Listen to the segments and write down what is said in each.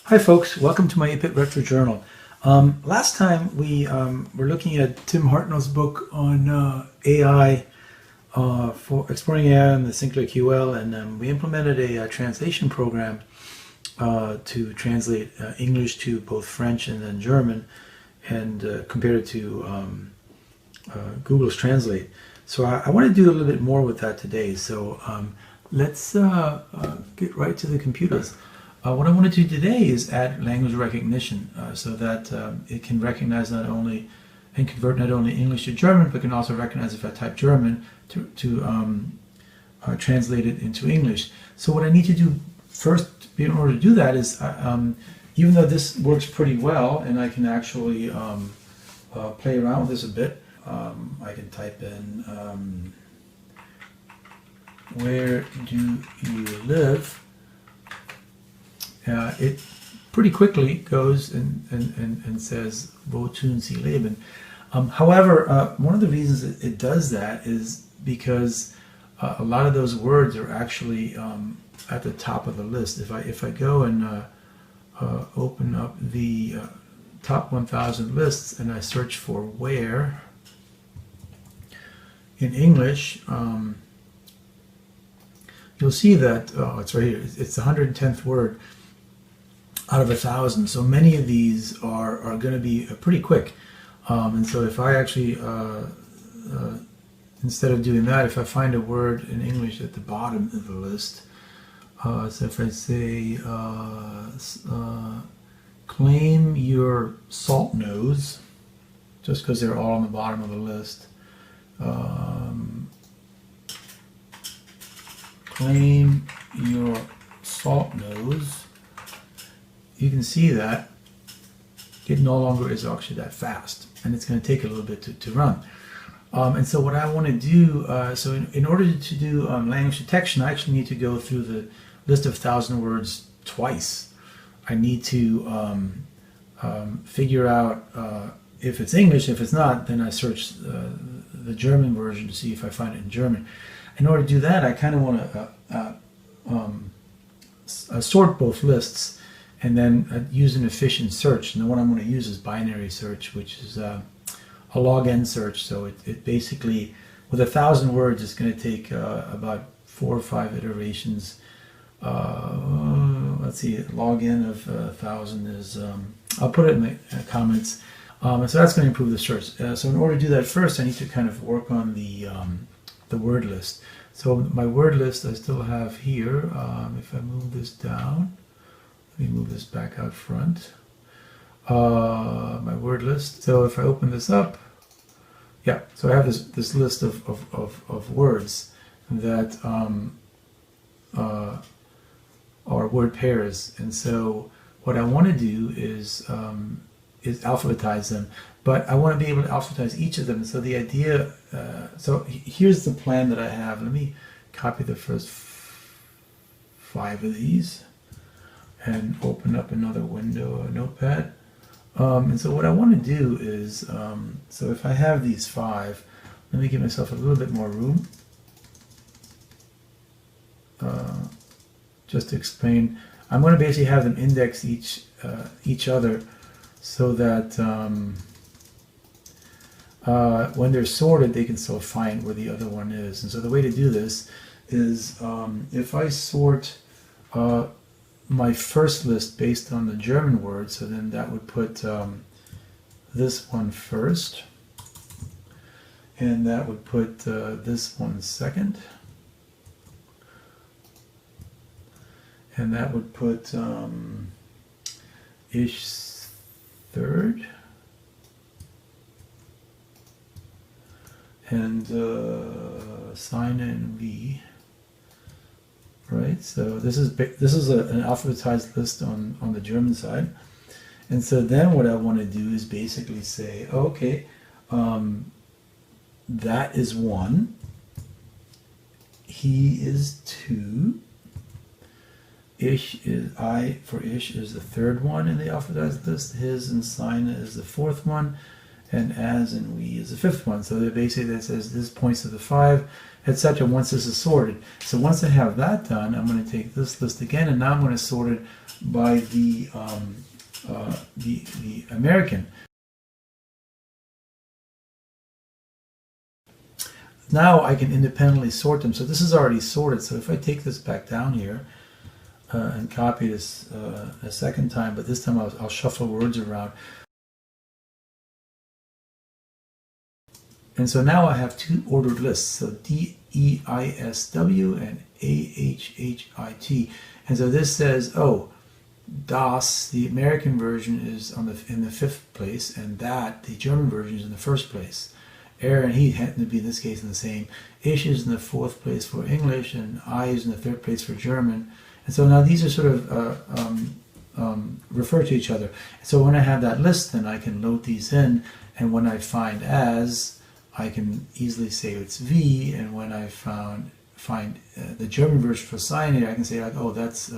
Hi folks, welcome to my 8-Bit Retro Journal. Last time we were looking at Tim Hartnell's book on AI, for exploring AI in the Sinclair QL, and we implemented a translation program to translate English to both French and then German, and compared it to Google's Translate. So I want to do a little bit more with that today. So let's get right to the computers. What I want to do today is add language recognition so that it can recognize not only and convert not only English to German, but can also recognize if I type German to translate it into English. So what I need to do first in order to do that is, even though this works pretty well and I can actually play around with this a bit, I can type in where do you live? It pretty quickly goes and says, wo tun Sie leben? However, one of the reasons it does that is because a lot of those words are actually at the top of the list. If I go and open up the top 1,000 lists and I search for where in English, you'll see that, it's right here, it's the 110th word out of 1,000. So many of these are going to be pretty quick. And so if I actually, instead of doing that, if I find a word in English at the bottom of the list, so if I say, claim your salt nose, just because they're all on the bottom of the list, claim your salt nose, you can see that it no longer is actually that fast, and it's going to take a little bit to run. And so what I want to do, so in order to do language detection, I actually need to go through the list of 1,000 words twice. I need to figure out if it's English. If it's not, then I search the German version to see if I find it in German. In order to do that, I kind of want to sort both lists and then use an efficient search. And the one I'm going to use is binary search, which is a log n search. So it basically, with 1,000 words, it's going to take about 4 or 5 iterations. Let's see, log n of 1,000 is, I'll put it in the comments. So that's going to improve the search. So in order to do that, first I need to kind of work on the word list. So my word list I still have here. If I move this down, let me move this back out front. My word list. So if I open this up, yeah, so I have this list of words that are word pairs. And so what I want to do is alphabetize them, but I want to be able to alphabetize each of them. So the idea, so here's the plan that I have. Let me copy the first 5 of these and open up another window, a notepad. And so what I want to do is, so if I have these 5, let me give myself a little bit more room. Just to explain, I'm going to basically have them index each other so that when they're sorted, they can still find where the other one is. And so the way to do this is, if I sort my first list based on the German word, so then that would put this one first, and that would put this one second, and that would put ish third, and sign in V. Right, so this is an alphabetized list on the German side, and so then what I want to do is basically say, okay, that is 1, he is 2, ish is for ish is the 3rd one in the alphabetized list, his and seine is the 4th one, and as and we is the 5th one. So basically that says this points to the 5, etc. once this is sorted. So once I have that done, I'm going to take this list again, and now I'm going to sort it by the American. Now I can independently sort them. So this is already sorted. So if I take this back down here and copy this a second time, but this time I'll shuffle words around. And so now I have two ordered lists, so DEISW and AHHIT. And so this says, oh, Das, the American version, is in the 5th place, and that, the German version, is in the 1st place. Er and he happen to be in this case in the same. Ich is in the 4th place for English, and I is in the 3rd place for German. And so now these are sort of refer to each other. So when I have that list, then I can load these in, and when I find as, I can easily say it's V, and when I find the German version for sign, I can say like, oh, that's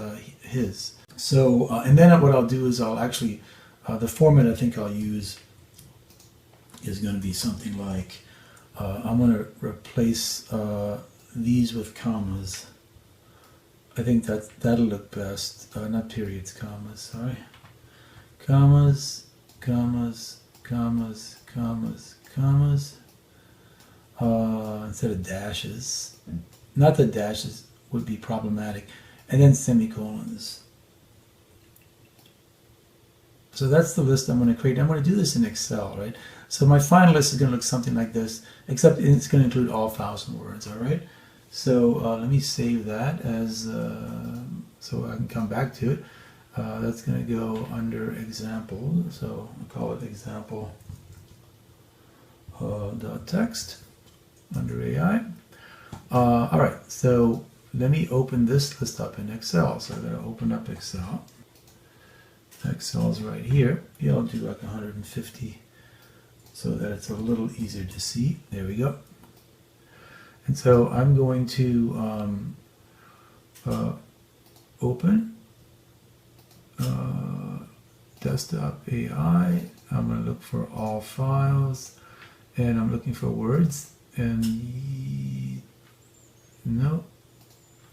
his. So and then what I'll do is I'll actually the format I think I'll use is going to be something like I'm going to replace these with commas. I think that'll look best. Not periods, commas. Sorry, commas, commas, commas, commas, commas. Instead of dashes. Not that dashes would be problematic. And then semicolons. So that's the list I'm going to create. I'm going to do this in Excel, right? So my final list is going to look something like this, except it's going to include all 1,000 words, all right? So let me save that as, so I can come back to it. That's going to go under example. So I'll call it example .text under AI. All right, so let me open this list up in Excel. So I'm going to open up Excel. Excel's right here. Yeah, I'll do like 150 so that it's a little easier to see. There we go. And so I'm going to open desktop AI. I'm going to look for all files, and I'm looking for words. And no,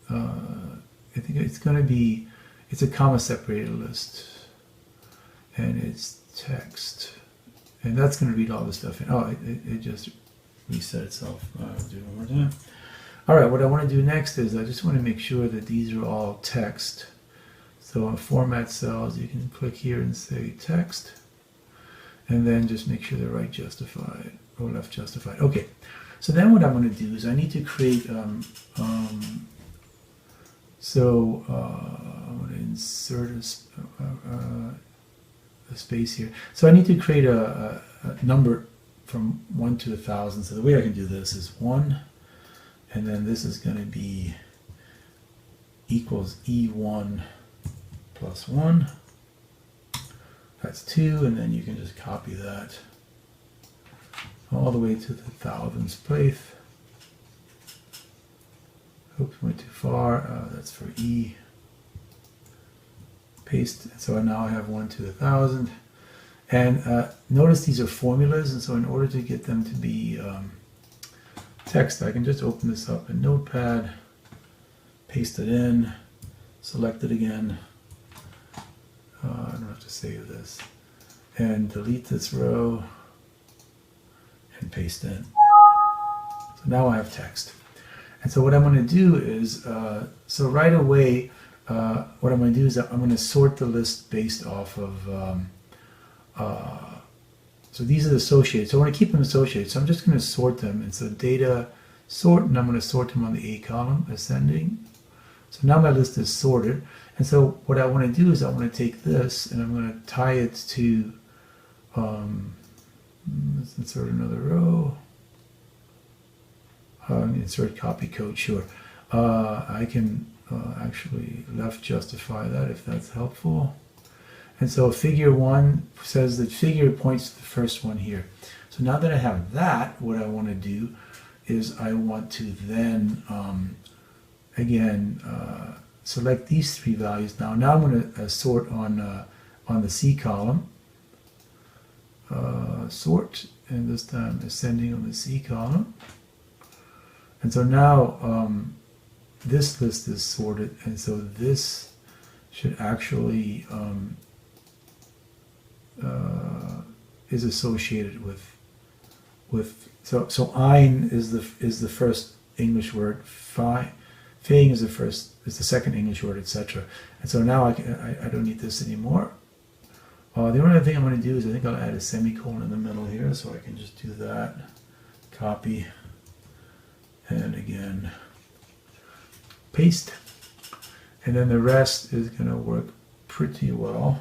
I think it's going to be, it's a comma separated list, and it's text, and that's going to read all the stuff in. Oh, it just reset itself. I'll do it one more time. All right, what I want to do next is I just want to make sure that these are all text. So on format cells, you can click here and say text, and then just make sure they're right justified or left justified. Okay, so then what I'm going to do is I need to create, I'm going to insert a space here. So I need to create a number from 1 to 1,000. So the way I can do this is 1, and then this is going to be equals E1 plus 1. That's 2, and then you can just copy that all the way to the thousands place. Oops, went too far. That's for E. Paste. So now I have 1 to 1,000. And notice these are formulas, and so in order to get them to be text, I can just open this up in Notepad, paste it in, select it again. I don't have to save this. And delete this row and paste in. So now I have text. And so what I'm going to do is, so right away, what I'm going to do is I'm going to sort the list based off of, so these are the associated. So I want to keep them associated. So I'm just going to sort them. And so data sort, and I'm going to sort them on the A column, ascending. So now my list is sorted. And so what I want to do is I want to take this and I'm going to tie it to, let's insert another row. Insert copy code, sure. I can actually left justify that if that's helpful. And so figure 1 says that figure points to the first one here. So now that I have that, what I want to do is I want to then, again, select these 3 values. Now I'm going to sort on the C column. Sort, and this time ascending on the C column. And so now this list is sorted, and so this should actually is associated with so ein is the first English word, fing is the second English word, etc. And so now I don't need this anymore. The only other thing I'm going to do is I think I'll add a semicolon in the middle here, so I can just do that. Copy, and again paste, and then the rest is going to work pretty well.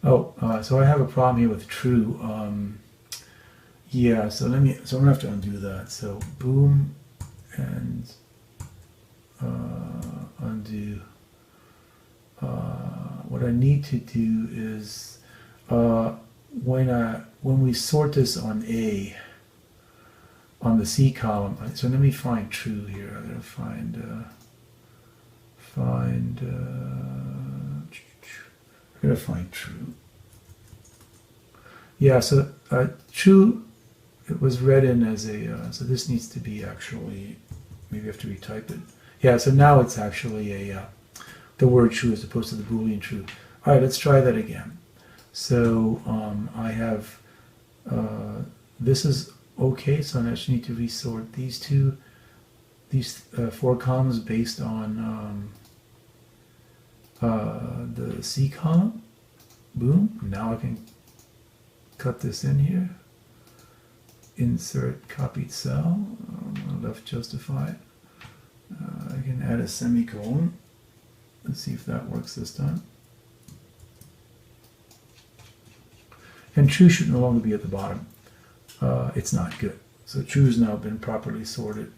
Oh, so I have a problem here with true. Yeah, so I'm gonna have to undo that. So boom and undo. What I need to do is when we sort this on the C column. So let me find true here. I'm gonna find true. Yeah, so true, it was read in as a, so this needs to be actually, maybe I have to retype it. Yeah, so now it's actually the word true as opposed to the Boolean true. All right, let's try that again. So I have, this is okay, so I just need to resort these four columns based on the C column. Boom. Now I can cut this in here. Insert copied cell. Left justify. I can add a semicolon. Let's see if that works this time. And true should no longer be at the bottom. It's not good. So true has now been properly sorted.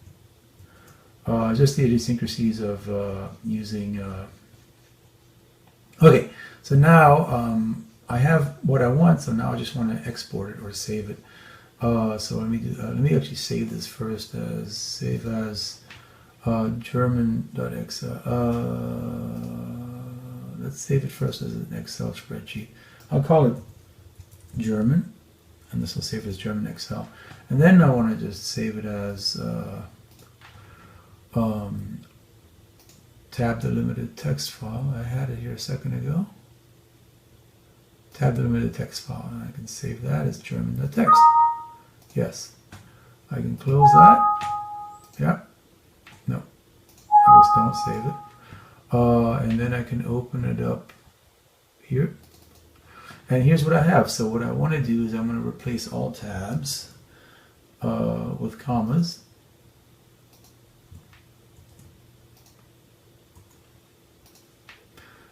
Just the idiosyncrasies of using. Okay, so now I have what I want. So now I just want to export it or save it. So let me actually save this first as save as German.exe. Let's save it first as an Excel spreadsheet. I'll call it German, and this will save as German Excel. And then I want to just save it as tab delimited text file. I had it here a second ago. Tab delimited text file, and I can save that as German.text. Yes, I can close that. Yeah, no, I just don't save it. And then I can open it up here. And here's what I have. So what I want to do is I'm going to replace all tabs with commas.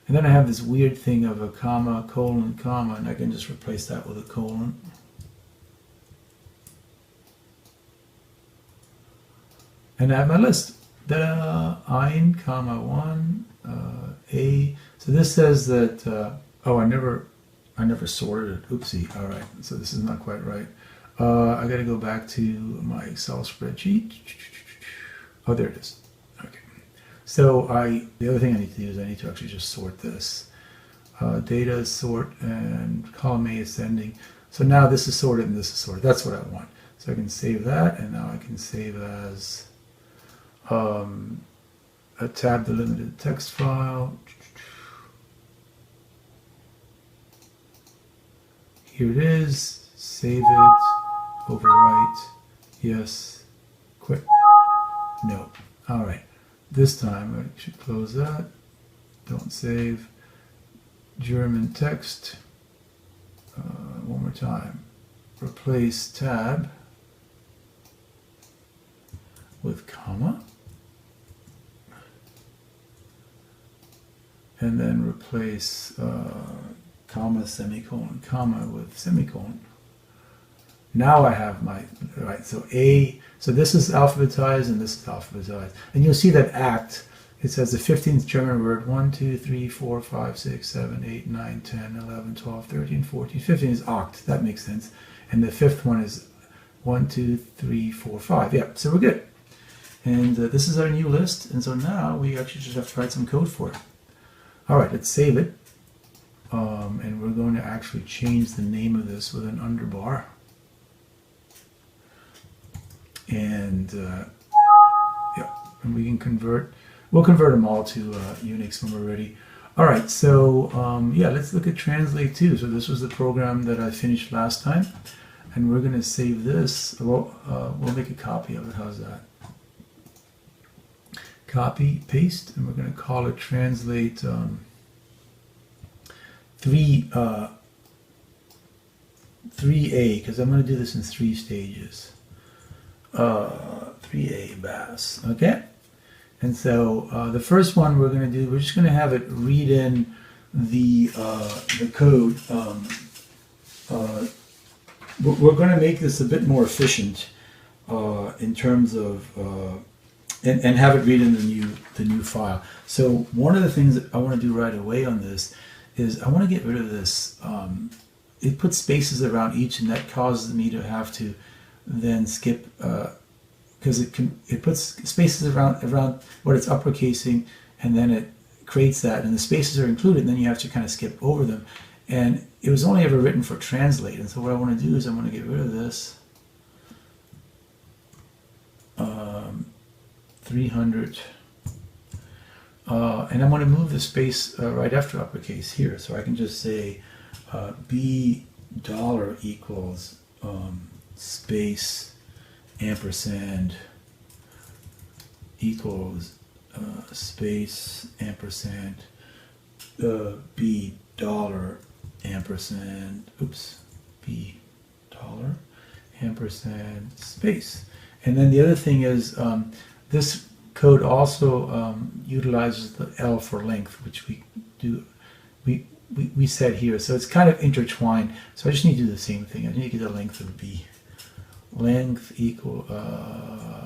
And then I have this weird thing of a comma, colon, comma, and I can just replace that with a colon. And I have my list. Ein, comma, 1, A. So this says that, oh, I never sorted it. Oopsie. All right. So this is not quite right. I got to go back to my Excel spreadsheet. Oh, there it is. Okay. So the other thing I need to do is I need to actually just sort this. Data sort and column A ascending. So now this is sorted and this is sorted. That's what I want. So I can save that, and now I can save as a tab delimited text file. Here it is. Save it. Overwrite. Yes. Quit. No. All right. This time I should close that. Don't save. German text. One more time. Replace tab with comma. And then replace comma, semicolon, comma with semicolon. Now I have my, right, so A, so this is alphabetized and this is alphabetized. And you'll see that act, it says the 15th German word, 1, 2, 3, 4, 5, 6, 7, 8, 9, 10, 11, 12, 13, 14, 15 is oct, that makes sense. And the fifth one is 1, 2, 3, 4, 5. Yeah, so we're good. And this is our new list. And so now we actually just have to write some code for it. All right, let's save it. And we're going to actually change the name of this with an underbar. and yeah, and we can convert. We'll convert them all to Unix when we're ready. All right, so yeah, let's look at Translate 2. So this was the program that I finished last time, and we're going to save this. We'll make a copy of it. How's that? Copy, paste, and we're going to call it Translate 3A, because I'm going to do this in 3 stages. 3A BAS, okay? And so the first one we're going to do, we're just going to have it read in the code. We're going to make this a bit more efficient in terms of and have it read in the new file. So one of the things that I want to do right away on this is I want to get rid of this. It puts spaces around each, and that causes me to have to then skip. Because it puts spaces around what it's uppercasing, and then it creates that, and the spaces are included, and then you have to kind of skip over them. And it was only ever written for Translate, and so what I want to do is I'm going to get rid of this 300, and I'm going to move the space right after uppercase here, so I can just say $B equals space ampersand equals space ampersand $B ampersand $B ampersand space. And then the other thing is this code also utilizes the L for length, which we set here, so it's kind of intertwined. So I just need to do the same thing. I need to get the length of B. Length equal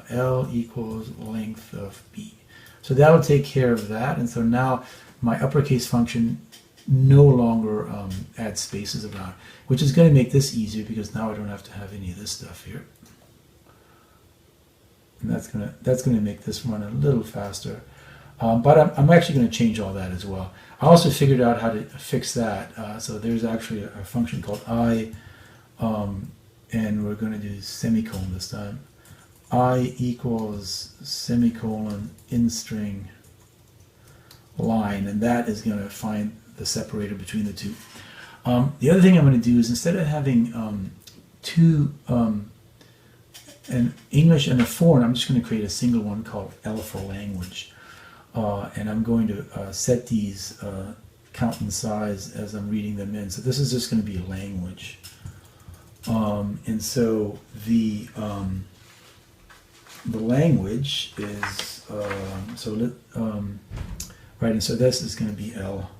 L equals length of B. So that'll take care of that. And so now my uppercase function no longer adds spaces around, which is going to make this easier because now I don't have to have any of this stuff here. And that's gonna make this run a little faster. But I'm actually going to change all that as well. I also figured out how to fix that. So there's actually a function called I. And we're going to do semicolon this time. I equals semicolon in string line, and that is going to find the separator between the two. The other thing I'm going to do is instead of having two, an English and a foreign, I'm just going to create a single one called L for language. And I'm going to set these count and size as I'm reading them in. So this is just going to be a language. And so the language is right, and so this is going to be L,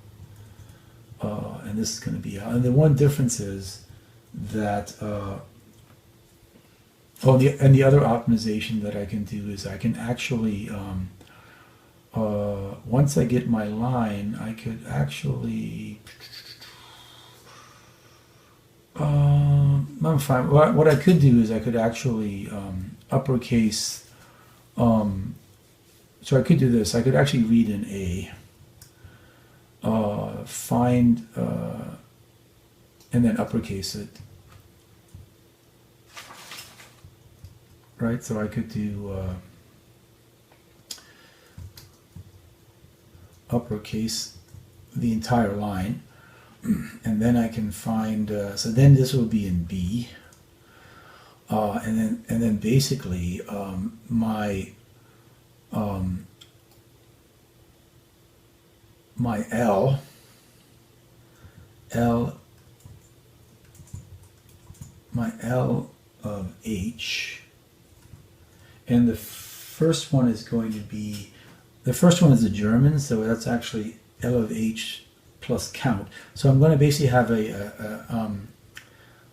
and this is going to be L. And the one difference is that the other optimization that I can do is I can actually once I get my line, I could actually I'm fine. What I could do is I could actually uppercase. So I could do this. I could actually read in A, find, and then uppercase it. Right. So I could do uppercase the entire line. And then I can find, so then this will be in B, and then basically my L of H, and the first one is going to be, the first one is the German, so that's actually L of H plus count. So I'm going to basically have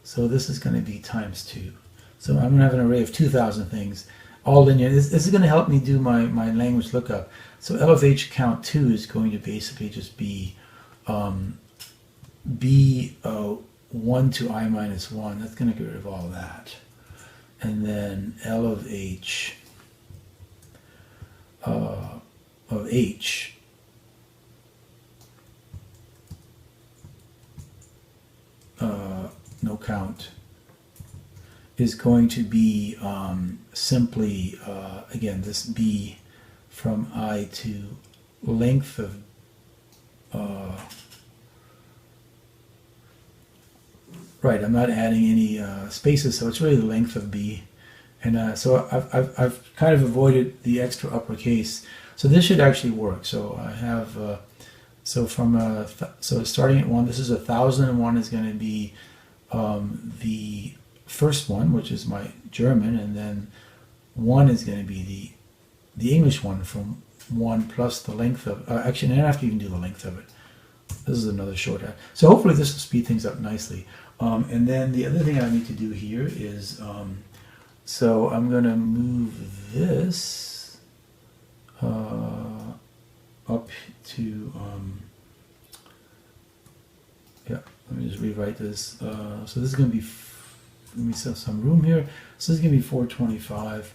so this is going to be times 2. So I'm going to have an array of 2,000 things, all linear. This is going to help me do my language lookup. So L of H count 2 is going to basically just be B1 to I minus 1. That's going to get rid of all that. And then L of H no count, is going to be simply, again, this b from I to length of right, I'm not adding any spaces, so it's really the length of b. And so I've kind of avoided the extra uppercase. So this should actually work. So I have, so from, so starting at 1, this is 1001 is going to be the first one, which is my German, and then 1 is going to be the English one from 1 plus the length of, actually, I don't have to even do the length of it. This is another shorthand. So hopefully this will speed things up nicely. And then the other thing I need to do here is, so I'm going to move this up to, yeah, let me just rewrite this. So this is going to be, let me set some room here. So this is going to be 425.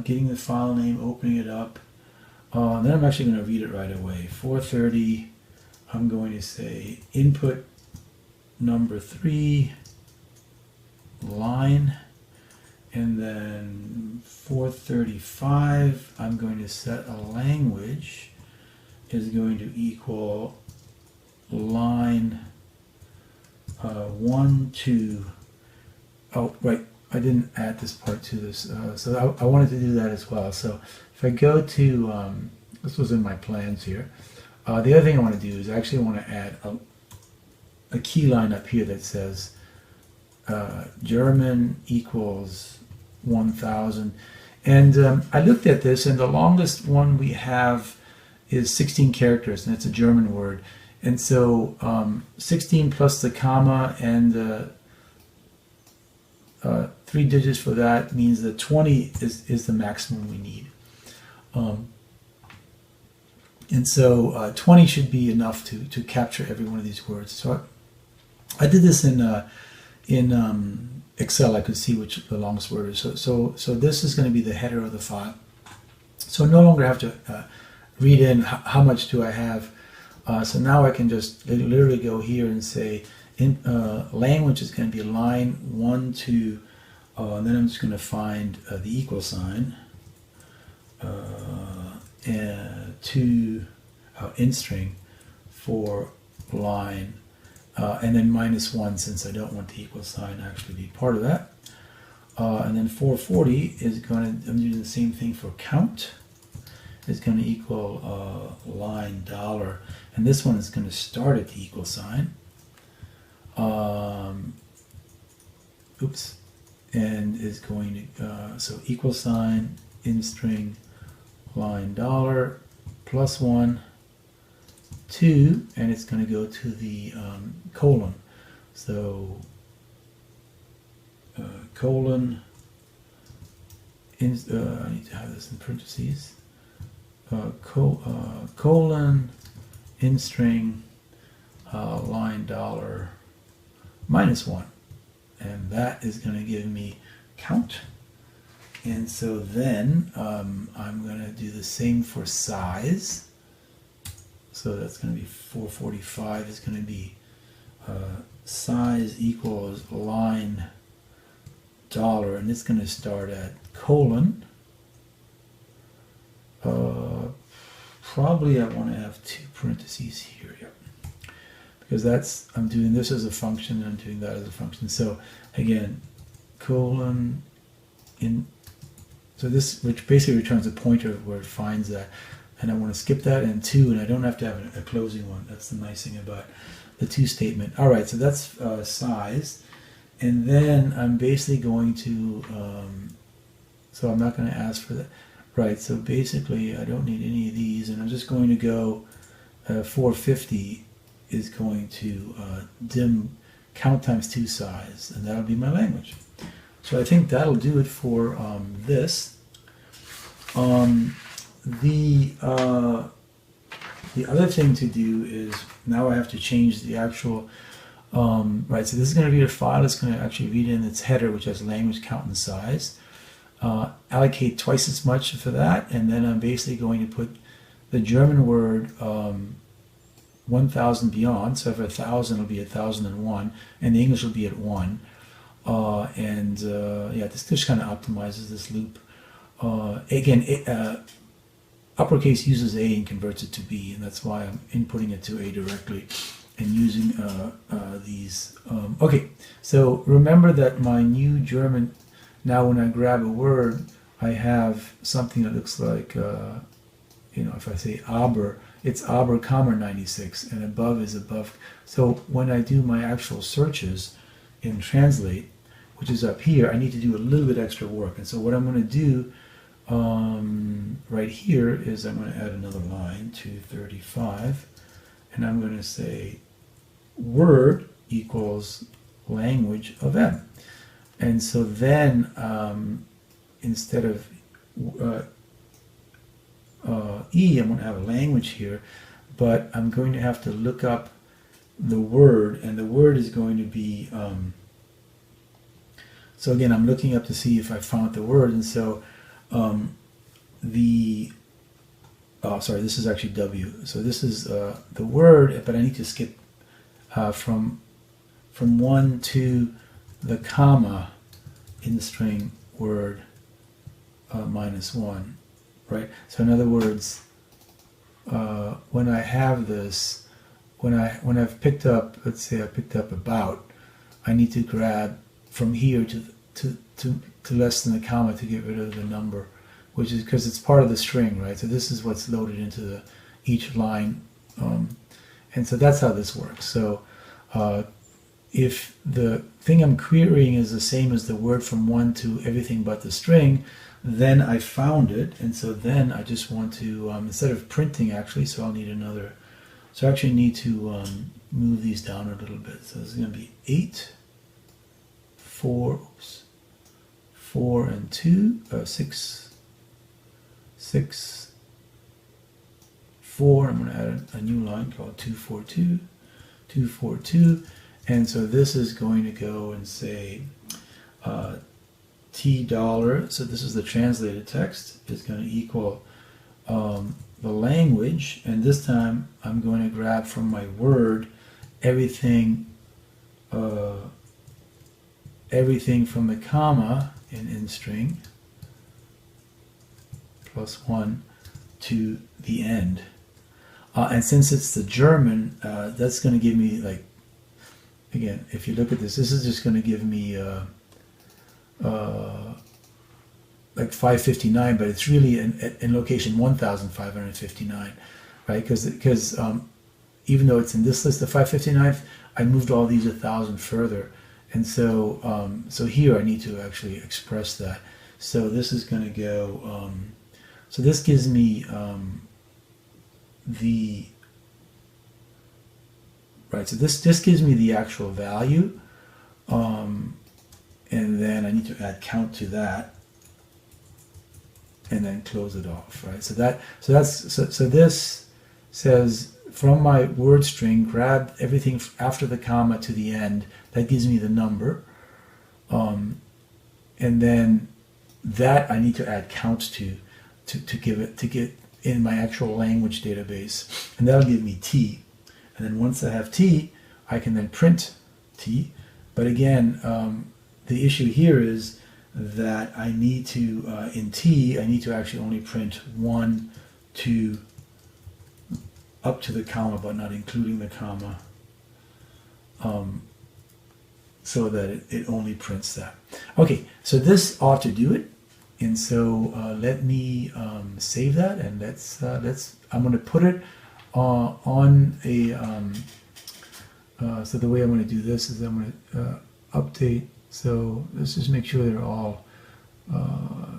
Getting the file name, opening it up. Then I'm actually going to read it right away. 430, I'm going to say input number 3, line, and then 435, I'm going to set a language is going to equal line 1, 2, oh, right, I didn't add this part to this, so I wanted to do that as well. So if I go to, this was in my plans here, the other thing I want to do is actually I want to add a key line up here that says German equals 1000. And I looked at this, and the longest one we have is 16 characters, and it's a German word. And so 16 plus the comma and 3 digits for that means that 20 is the maximum we need. And so 20 should be enough to capture every one of these words. So I did this in Excel. I could see which the longest word is. So this is going to be the header of the file. So I no longer have to read in how much do I have. So now I can just literally go here and say language is going to be line 1, 2, and then I'm just going to find the equal sign, and to in string for line, and then -1 since I don't want the equal sign to actually be part of that. And then 440 is going to, I'm doing the same thing for count. It's going to equal line $, and this one is going to start at the equal sign. Oops, and is going to, so equal sign, in string, line $, +1, 2, and it's going to go to the colon. So colon, I need to have this in parentheses, colon, in string, line $, -1, and that is going to give me count. And so then I'm going to do the same for size. So that's going to be 445 is going to be size equals line $, and it's going to start at colon. Probably I want to have 2 parentheses here. Yep. Because that's, I'm doing this as a function, and I'm doing that as a function. So again, colon in, so this, which basically returns a pointer where it finds that, and I want to skip that, and 2, and I don't have to have a closing one. That's the nice thing about the 2 statement. All right, so that's size, and then I'm basically going to, so I'm not going to ask for that. Right, so basically I don't need any of these, and I'm just going to go 450 is going to dim count times 2 size, and that'll be my language. So I think that'll do it for this. The other thing to do is now I have to change the actual, right, so this is going to read a file. It's going to actually read in its header, which has language, count, and size. Allocate twice as much for that, and then I'm basically going to put the German word 1000 beyond, so for 1000 it'll be 1001, and the English will be at 1. Yeah, this just kind of optimizes this loop. Again, uppercase uses A and converts it to B, and that's why I'm inputting it to A directly and using these. Okay, so remember that my new German, now when I grab a word, I have something that looks like, if I say aber, it's aber, comma 96, and above is above. So when I do my actual searches in Translate, which is up here, I need to do a little bit extra work. And so what I'm going to do right here is I'm going to add another line to 35, and I'm going to say word equals language of M. And so then instead of E, I'm going to have a language here, but I'm going to have to look up the word, and the word is going to be, so again, I'm looking up to see if I found the word, and so sorry, this is actually W. So this is the word, but I need to skip from 1 to the comma in the string word -1, right? So in other words, when I have this, when I've picked up, let's say I picked up about, I need to grab from here to less than the comma to get rid of the number, which is because it's part of the string, right? So this is what's loaded into each line, and so that's how this works. So if the thing I'm querying is the same as the word from 1 to everything but the string, then I found it, and so then I just want to, instead of printing actually, so I'll need another, so I actually need to move these down a little bit. So it's going to be 8, 4, 4 and 2, 6, 6, 4. I'm going to add a new line called 242, 242, and so this is going to go and say $T, so this is the translated text, is going to equal the language, and this time I'm going to grab from my word everything from the comma in string +1 to the end, and since it's the German, that's going to give me, like, again, if you look at this, this is just going to give me like 559, but it's really in location 1559, right? Because even though it's in this list, the 559th, I moved all these 1,000 further, and so so here I need to actually express that. So this is going to go. So this gives me the right. So this gives me the actual value, and then I need to add count to that, and then close it off, right? So this says from my word string, grab everything after the comma to the end. That gives me the number, and then that I need to add count to get in my actual language database, and that'll give me T. And then once I have T, I can then print T. But again, the issue here is that I need to, in T, I need to actually only print 1 to up to the comma, but not including the comma, so that it only prints that. Okay, so this ought to do it. And so let me save that, and I'm going to put it on a, so the way I'm going to do this is I'm going to update. So let's just make sure they're all,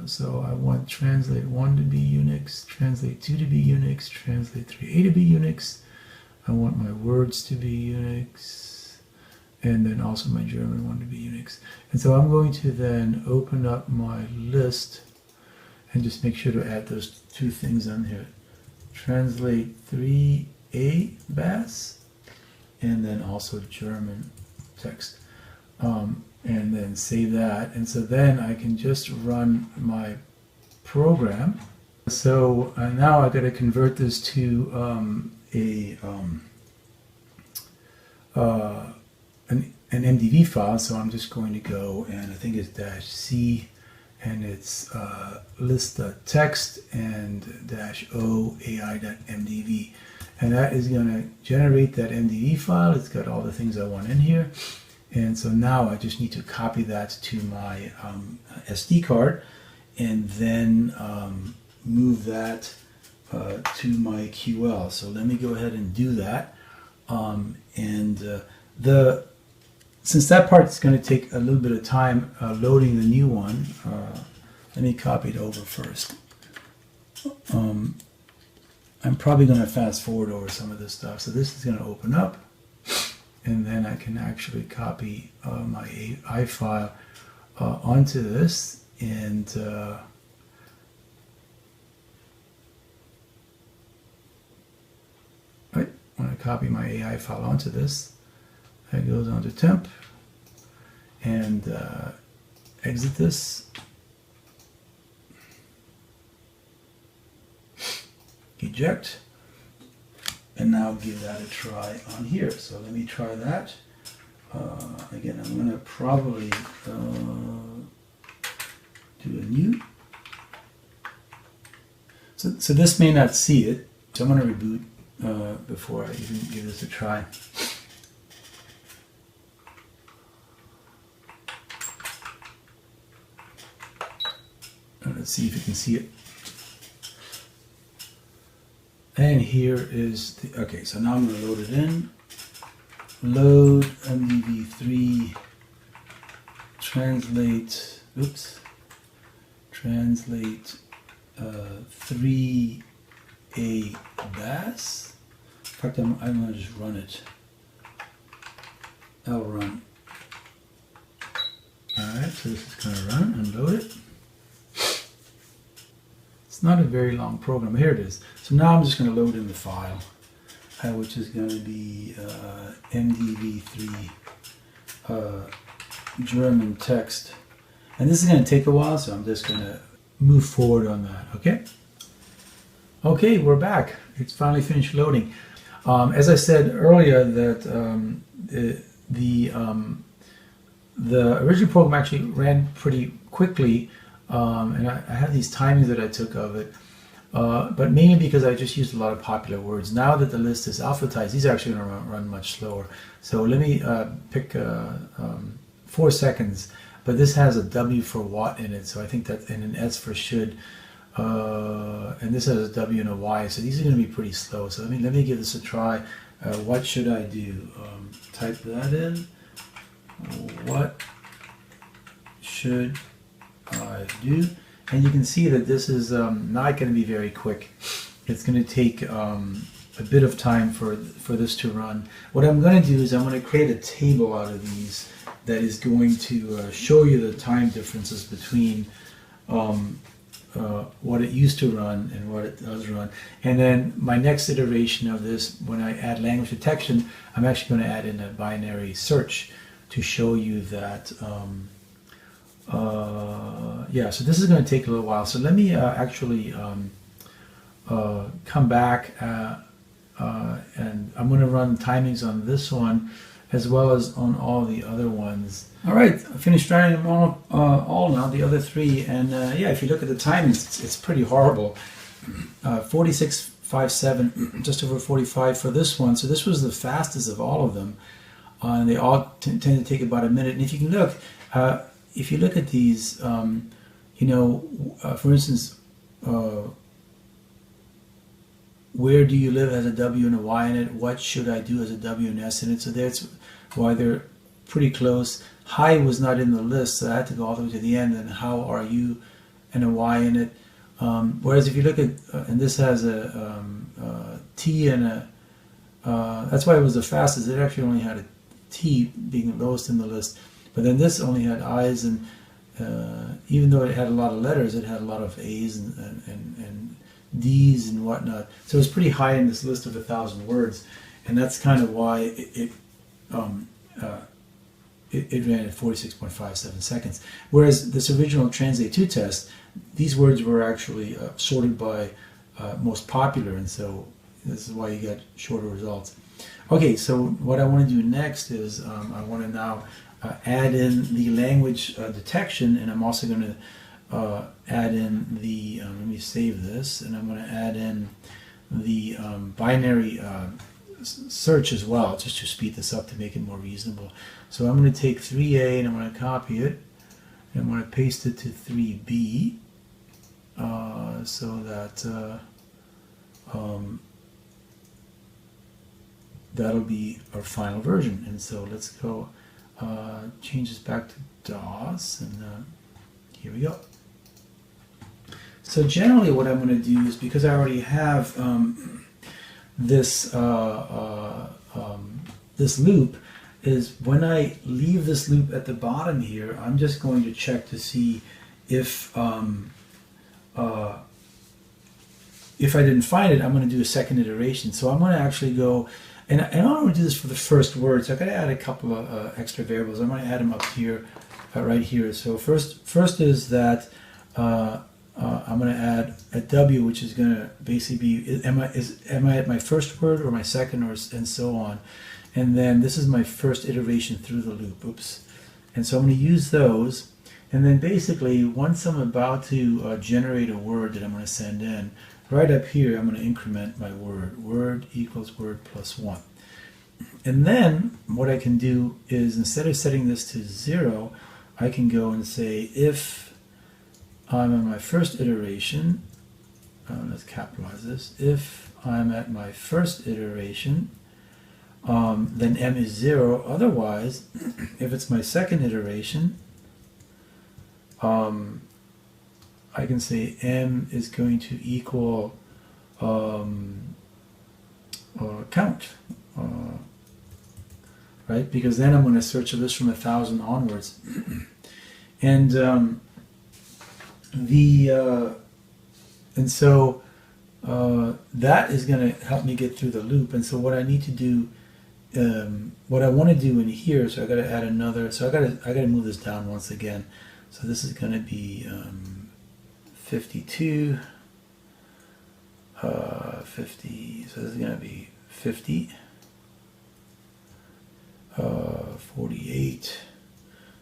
so I want translate 1 to be Unix, translate 2 to be Unix, translate 3A to be Unix. I want my words to be Unix, and then also my German one to be Unix. And so I'm going to then open up my list and just make sure to add those two things on here. Translate 3A BAS, and then also German text. And then save that, and so then I can just run my program. So now I've got to convert this to an an MDV file, so I'm just going to go, and I think it's -C, and it's list.txt and -O AI.mdv. And that is going to generate that MDV file. It's got all the things I want in here. And so now I just need to copy that to my SD card, and then move that to my QL. So let me go ahead and do that. Since that part is going to take a little bit of time loading the new one, let me copy it over first. I'm probably going to fast forward over some of this stuff. So this is going to open up, and then I can actually copy my AI file onto this, and when I copy my AI file onto this, it goes onto temp, and exit this, eject, and now give that a try on here. So let me try that. Again, I'm going to probably do a new. So this may not see it, so I'm going to reboot before I even give this a try. Let's see if you can see it. And here is the, okay, so now I'm going to load it in. Load MDV3, translate, oops, translate 3A BAS. In fact, I'm going to just run it. I'll run. Alright, so this is going to run and load it. It's not a very long program. Here it is. So now I'm just going to load in the file, which is going to be MDV3 German text. And this is going to take a while, so I'm just going to move forward on that. Okay? Okay, we're back. It's finally finished loading. As I said earlier, that the original program actually ran pretty quickly. And I have these timings that I took of it, but mainly because I just used a lot of popular words. Now that the list is alphabetized, these are actually going to run much slower. So let me pick 4 seconds, but this has a W for watt in it, so I think that, and an S for should, and this has a W and a Y, so these are going to be pretty slow. So let me give this a try. What should I do? Type that in. What should I do? And you can see that this is not going to be very quick. It's going to take a bit of time for this to run. What I'm going to do is I'm going to create a table out of these that is going to show you the time differences between what it used to run and what it does run. And then my next iteration of this, when I add language detection, I'm actually going to add in a binary search to show you that yeah, so this is going to take a little while. So let me actually come back and I'm going to run timings on this one as well as on all the other ones. All right, I finished running them all now, the other 3, and yeah, if you look at the timings, it's pretty horrible. 46.57, just over 45 for this one. So this was the fastest of all of them, and they all tend to take about a minute. And if you can look, if you look at these, you know, for instance, where do you live has a W and a Y in it. What should I do has a W and S in it. So that's why they're pretty close. Hi was not in the list, so I had to go all the way to the end. And how are you and a Y in it. Whereas if you look at, and this has a T and a, that's why it was the fastest. It actually only had a T being the lowest in the list. But then this only had I's, and even though it had a lot of letters, it had a lot of A's and D's and whatnot. So it was pretty high in this list of 1,000 words, and that's kind of why it ran at 46.57 seconds. Whereas this original Translate 2 test, these words were actually sorted by most popular, and so this is why you get shorter results. Okay, so what I want to do next is I want to now add in the language detection, and I'm also going to add in the, let me save this, and I'm going to add in the binary search as well, just to speed this up to make it more reasonable. So I'm going to take 3A and I'm going to copy it, and I'm going to paste it to 3B so that that'll be our final version. And so let's go change this back to DOS, and here we go. So generally what I'm going to do is, because I already have this this loop, is when I leave this loop at the bottom here, I'm just going to check to see if I didn't find it, I'm going to do a second iteration. So I'm going to actually go, and I don't want to do this for the first word, so I've got to add a couple of extra variables. I'm going to add them up here, right here. So first is that I'm going to add a W, which is going to basically be, am I at my first word or my second, or and so on. And then this is my first iteration through the loop. Oops. And so I'm going to use those. And then basically, once I'm about to generate a word that I'm going to send in, right up here, I'm going to increment my word. Word equals word plus 1. And then what I can do is, instead of setting this to 0, I can go and say, if I'm in my first iteration, let's capitalize this, if I'm at my first iteration, then M is 0. Otherwise, if it's my second iteration, I can say M is going to equal count, right? Because then I'm going to search a list from 1,000 onwards, and so that is going to help me get through the loop. And so what I need to do, what I want to do in here, so I got to add another. So I got to move this down once again. So this is going to be 52, 50. So this is going to be 50, 48,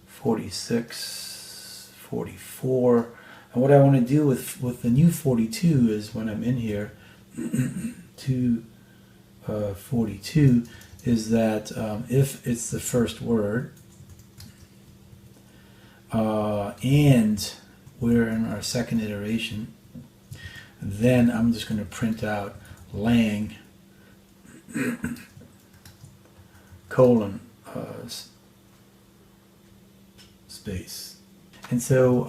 46, 44. And what I want to do with the new 42 is, when I'm in here to 42, is that if it's the first word, and we're in our second iteration, then I'm just going to print out lang colon space. And so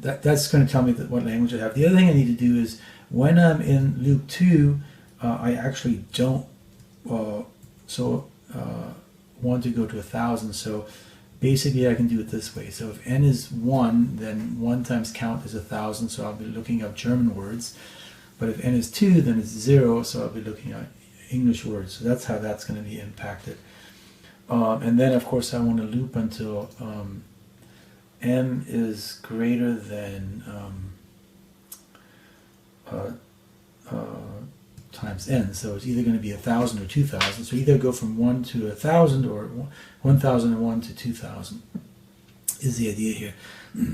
that's going to tell me what language I have. The other thing I need to do is, when I'm in loop 2, I actually don't want to go to 1,000. So basically I can do it this way. So if n is 1, then 1 times count is 1,000, so I'll be looking up German words. But if n is 2, then it's 0, so I'll be looking at English words. So that's how that's going to be impacted. And then of course I want to loop until m is greater than times n. So it's either going to be 1,000 or 2,000. So either go from 1 to 1,000 or 1,001 to 2,000 is the idea here.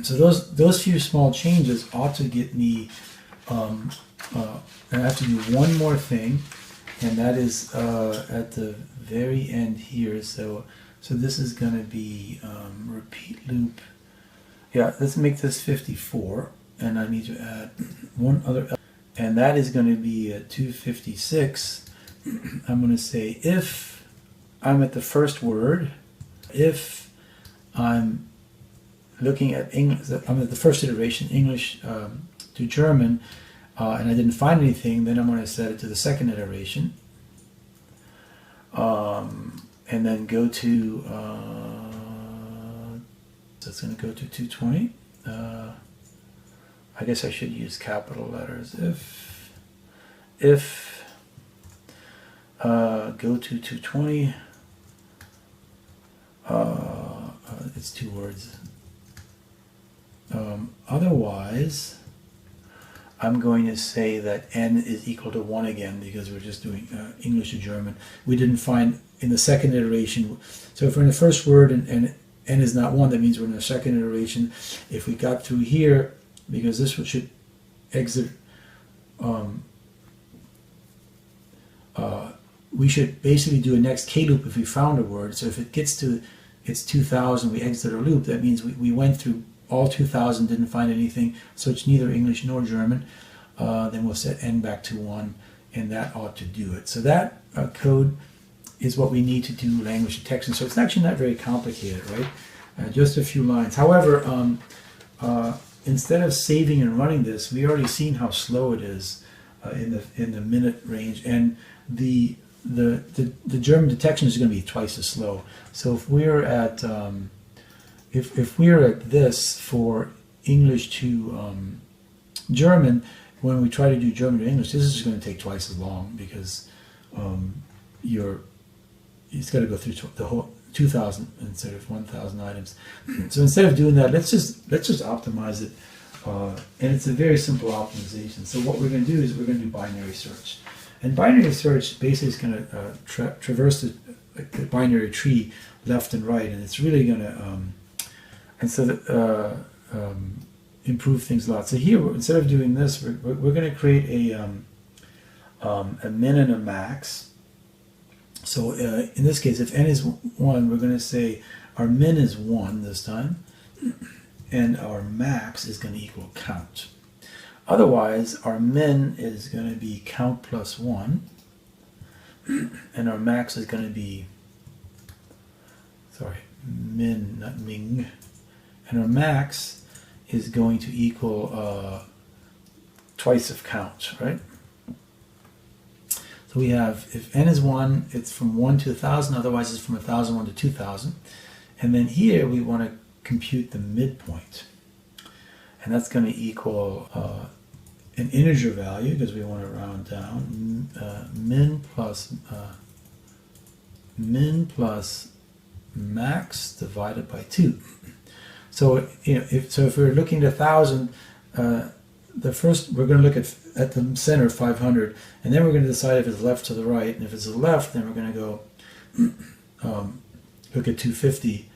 So those few small changes ought to get me. And I have to do one more thing, and that is at the very end here. So this is going to be repeat loop. Yeah, let's make this 54, and I need to add one other, and that is going to be 256. I'm going to say, if I'm at the first word, if I'm looking at English, I'm at the first iteration, English to German, and I didn't find anything, then I'm going to set it to the second iteration, and then go to, so it's going to go to 220. I guess I should use capital letters. If go to 220, it's 2 words. Otherwise, I'm going to say that n is equal to 1 again, because we're just doing English to German. We didn't find in the second iteration. So if we're in the first word and n is not 1, that means we're in the second iteration. If we got through here, because this should exit, we should basically do a next K loop if we found a word. So if it gets to it's 2000, we exit our loop. That means we went through all 2000, didn't find anything, so it's neither English nor German. Then we'll set n back to 1, and that ought to do it. So that code is what we need to do language detection. So it's actually not very complicated, right? Just a few lines. However, instead of saving and running this, we already seen how slow it is in the minute range, and the German detection is going to be twice as slow. So if we're at if we're at this for English to German, when we try to do German to English, this is just going to take twice as long, because it's got to go through the whole 2,000 instead of 1,000 items. So instead of doing that, let's just optimize it, and it's a very simple optimization. So what we're going to do is we're going to do binary search, and binary search basically is going to traverse the binary tree left and right, and it's really going to improve things a lot. So here, instead of doing this, we're going to create a min and a max. So in this case, if n is 1, we're going to say our min is 1 this time, and our max is going to equal count. Otherwise, our min is going to be count plus 1, and our max is going to be, min, not ming, and our max is going to equal twice of count, right? So we have, if n is 1, it's from 1 to 1,000, otherwise it's from 1,001 to 2,000. And then here we want to compute the midpoint. And that's going to equal an integer value, because we want to round down, min plus max divided by 2. So if we're looking at 1,000, the first we're going to look at the center 500, and then we're going to decide if it's left to the right, and if it's the left, then we're going to go look at 250,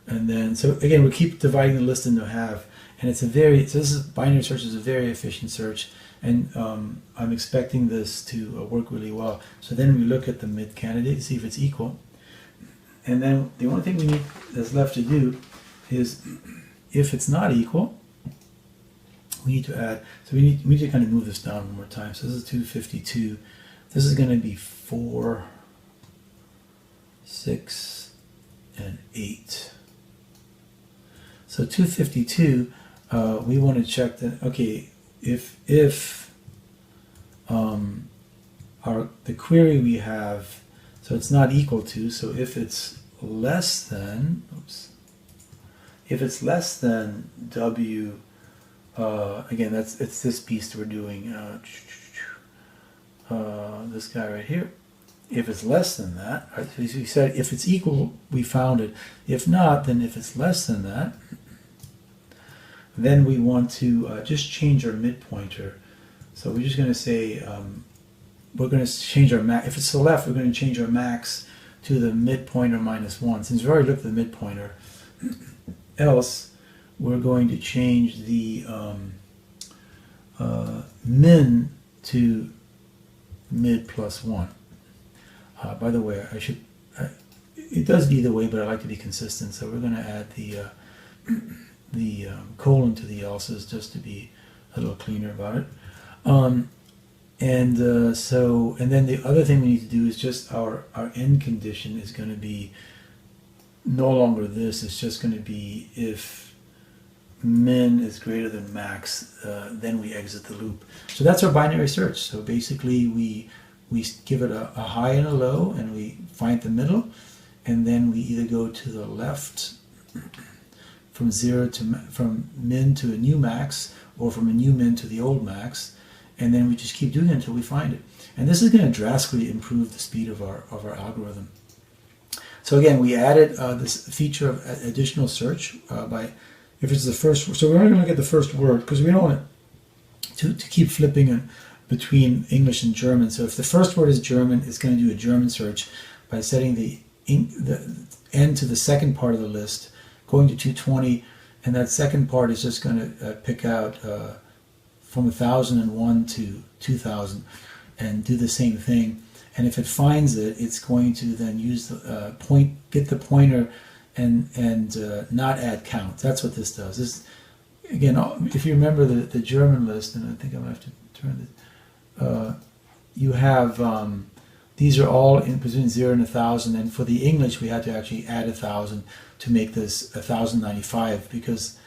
and then so again we keep dividing the list into half, and it's binary search is a very efficient search, and I'm expecting this to work really well. So then we look at the mid candidate, see if it's equal, and then the only thing we need that's left to do is, if it's not equal, we need to add, so we need to kind of move this down one more time. So this is 252. This is going to be 4, 6, and 8. So 252, we want to check that, okay, if the query we have, so it's not equal to, so if it's less than, if it's less than W, again, it's this piece that we're doing, this guy right here. If it's less than that, right, so we said if it's equal, we found it. If not, then if it's less than that, then we want to just change our midpointer. So we're just going to say, we're going to change our max. If it's to the left, we're going to change our max to the midpointer minus 1. Since we've already looked at the midpointer, else we're going to change the min to mid plus 1. By the way, it does it either way, but I like to be consistent, so we're going to add the colon to the else's just to be a little cleaner about it. And then the other thing we need to do is just our end condition is going to be no longer this, it's just going to be if min is greater than max, then we exit the loop. So that's our binary search. So basically we give it a high and a low, and we find the middle, and then we either go to the left from min to a new max, or from a new min to the old max, and then we just keep doing it until we find it. And this is going to drastically improve the speed of our algorithm. So again, we added this feature of additional search by if it's the first. So we're only going to look at the first word, because we don't want to to keep flipping between English and German. So if the first word is German, it's going to do a German search by setting the end to the second part of the list, going to 220, and that second part is just going to pick out from 1001 to 2000 and do the same thing. And if it finds it, it's going to then use the get the pointer and not add count. That's what this does. This, again, if you remember the German list, and I think I'm going to have to turn it, you have, these are all in between 0 and 1,000, and for the English we had to actually add 1,000 to make this 1,095, because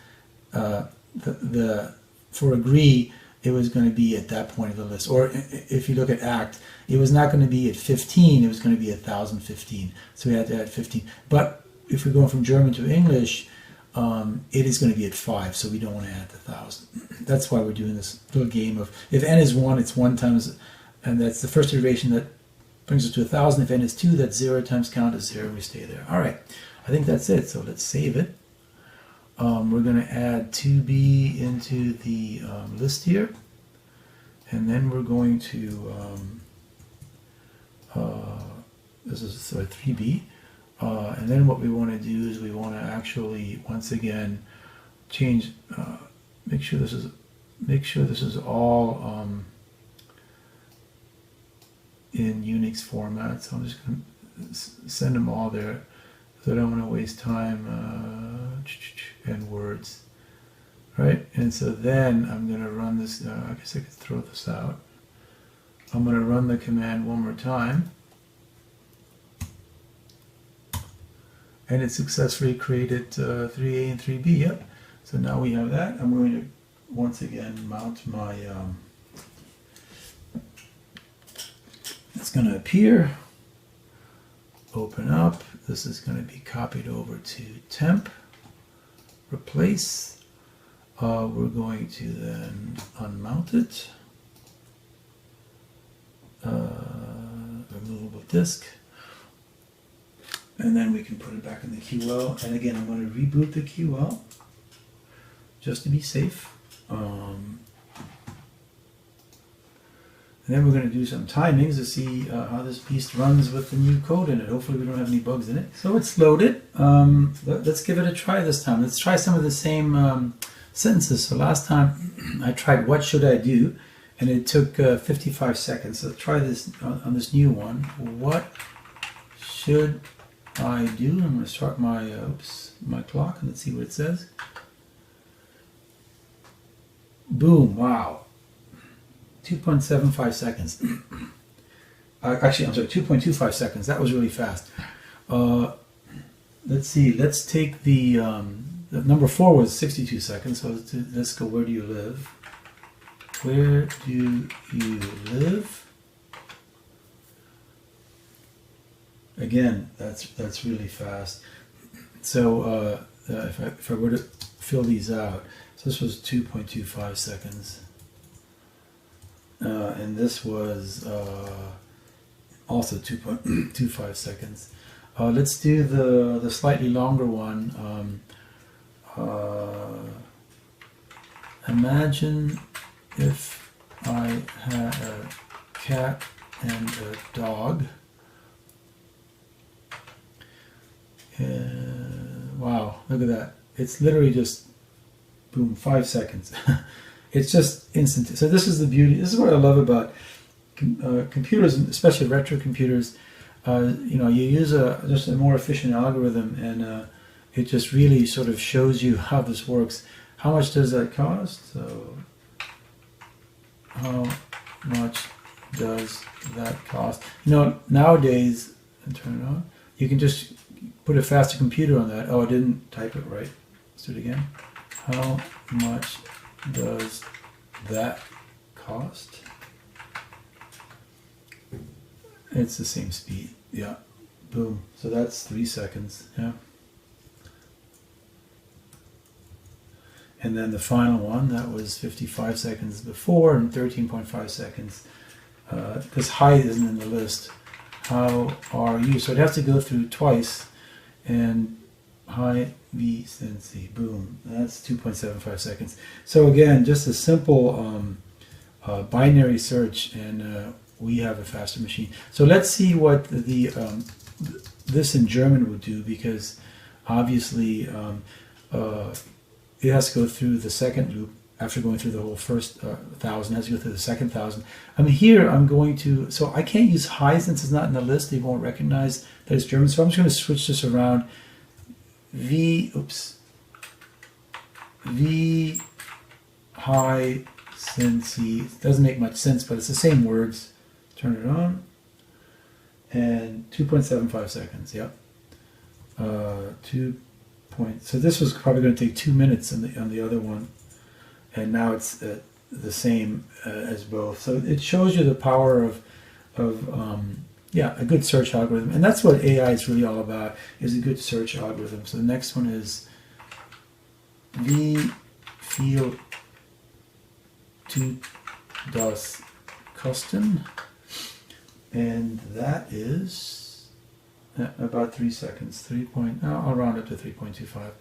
for agree, it was going to be at that point of the list. Or if you look at act, it was not going to be at 15, it was going to be at 1,015. So we had to add 15. But if we're going from German to English, it is going to be at 5, so we don't want to add the 1,000. That's why we're doing this little game of, if n is 1, it's 1 times, and that's the first iteration that brings us to 1,000. If n is 2, that's 0 times count is 0, and we stay there. All right, I think that's it, so let's save it. We're going to add 2b into the list here, and then we're going to, this is 3b, and then what we want to do is we want to actually, once again, change, make sure this is all in Unix format, so I'm just going to send them all there, because I don't want to waste time, and words, right? And so then I'm going to run this, I guess I could throw this out. I'm going to run the command one more time, and it successfully created 3A and 3B, yep. So now we have that. I'm going to once again mount my, it's going to appear, open up, this is going to be copied over to temp, replace, we're going to then unmount it, removable disk, and then we can put it back in the QL. And again, I'm going to reboot the QL just to be safe. And then we're going to do some timings to see how this beast runs with the new code in it. Hopefully we don't have any bugs in it. So it's loaded. Let's give it a try this time. Let's try some of the same sentences. So last time I tried what should I do, and it took 55 seconds. So let's try this on this new one. What should I do? I'm going to start my my clock, and let's see what it says. Boom! Wow. 2.75 seconds. Actually, I'm sorry, 2.25 seconds. That was really fast. Let's see. Let's take the number 4 was 62 seconds. So let's go. Where do you live? Where do you live? Again, that's really fast. So if I were to fill these out, so this was 2.25 seconds. And this was also 2.25 seconds. Let's do the slightly longer one. Imagine if I had a cat and a dog. Wow, look at that. It's literally just, boom, 5 seconds. It's just instant. So this is the beauty. This is what I love about computers, especially retro computers. You use just a more efficient algorithm, and it just really sort of shows you how this works. How much does that cost? So how much does that cost? Nowadays, and turn it on, you can just put a faster computer on that. Oh, I didn't type it right. Let's do it again. How much does that cost? It's the same speed. Yeah. Boom. So that's 3 seconds. Yeah. And then the final one, that was 55 seconds before and 13.5 seconds. Because height isn't in the list. How are you? So it has to go through twice. And hi, B, and C. Boom. That's 2.75 seconds. So again, just a simple binary search, and we have a faster machine. So let's see what the this in German would do, because obviously it has to go through the second loop after going through the whole first 1,000. It has to go through the second 1,000. I mean, here I'm going to, so I can't use high since it's not in the list. They won't recognize that it's German. So I'm just going to switch this around. V high since it doesn't make much sense, but it's the same words. Turn it on. And 2.75 seconds. Yep. So this was probably going to take 2 minutes on the other one, and now it's the same as both. So it shows you the power of a good search algorithm, and that's what AI is really all about, is a good search algorithm. So the next one is Wie viel tut das kosten? And that is about 3 seconds. I'll round up to 3.25.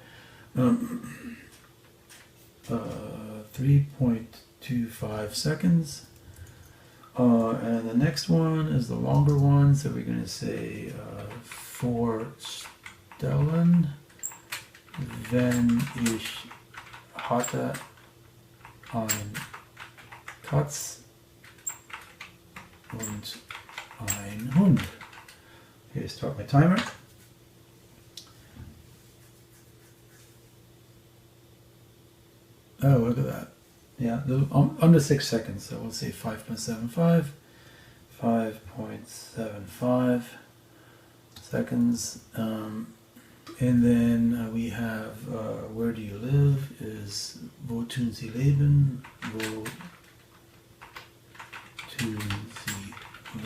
3.25 seconds. And the next one is the longer one, so we're going to say 4 Stellen, wenn ich hatte ein Katz und ein Hund. Okay, start my timer. Oh, look at that. Yeah, under 6 seconds, so we'll say 5.75. 5.75 seconds. And then we have where do you live is wo tun Sie leben? Wo tun Sie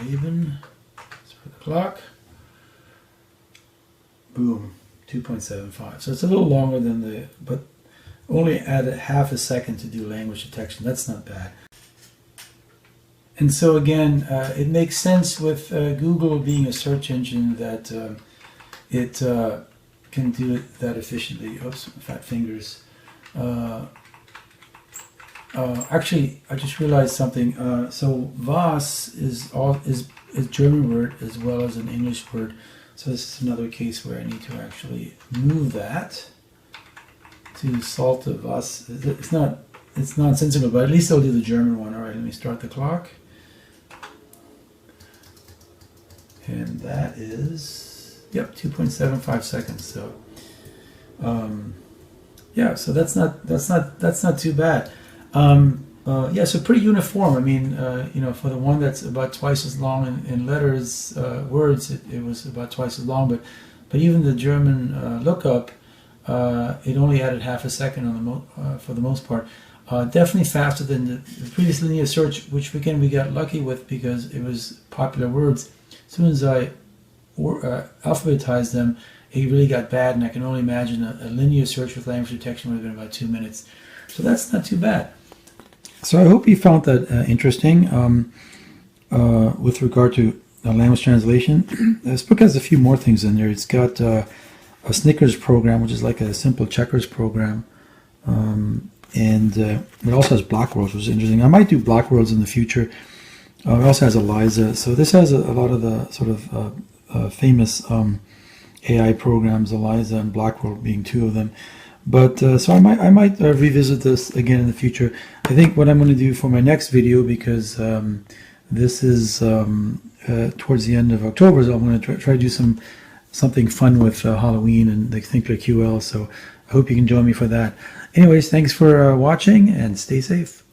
leben? Let's put the clock. Boom, 2.75. So it's a little longer than but only added half a second to do language detection. That's not bad. And so again, it makes sense with Google being a search engine that it can do it that efficiently. Oops, fat fingers. Actually, I just realized something. So was is a German word as well as an English word. So this is another case where I need to actually move that to sollte was. It's nonsensical, but at least I'll do the German one. All right, let me start the clock. And that is, yep, 2.75 seconds. So, yeah, so that's not too bad. Yeah, so pretty uniform. I mean, for the one that's about twice as long in letters, words, it was about twice as long. But even the German lookup, it only added half a second on for the most part. Definitely faster than the previous linear search, which again we got lucky with because it was popular words. As soon as I alphabetized them, it really got bad, and I can only imagine a linear search with language detection would have been about 2 minutes. So that's not too bad. So I hope you found that interesting with regard to language translation. This book has a few more things in there. It's got a Snickers program, which is like a simple checkers program. And it also has block worlds, which is interesting. I might do block worlds in the future. It also has ELIZA. So this has a lot of the sort of famous AI programs, ELIZA and Blockworld being two of them. But so I might revisit this again in the future. I think what I'm going to do for my next video, because this is towards the end of October, so I'm going to try to do something fun with Halloween and the Sinclair QL. So I hope you can join me for that. Anyways, thanks for watching and stay safe.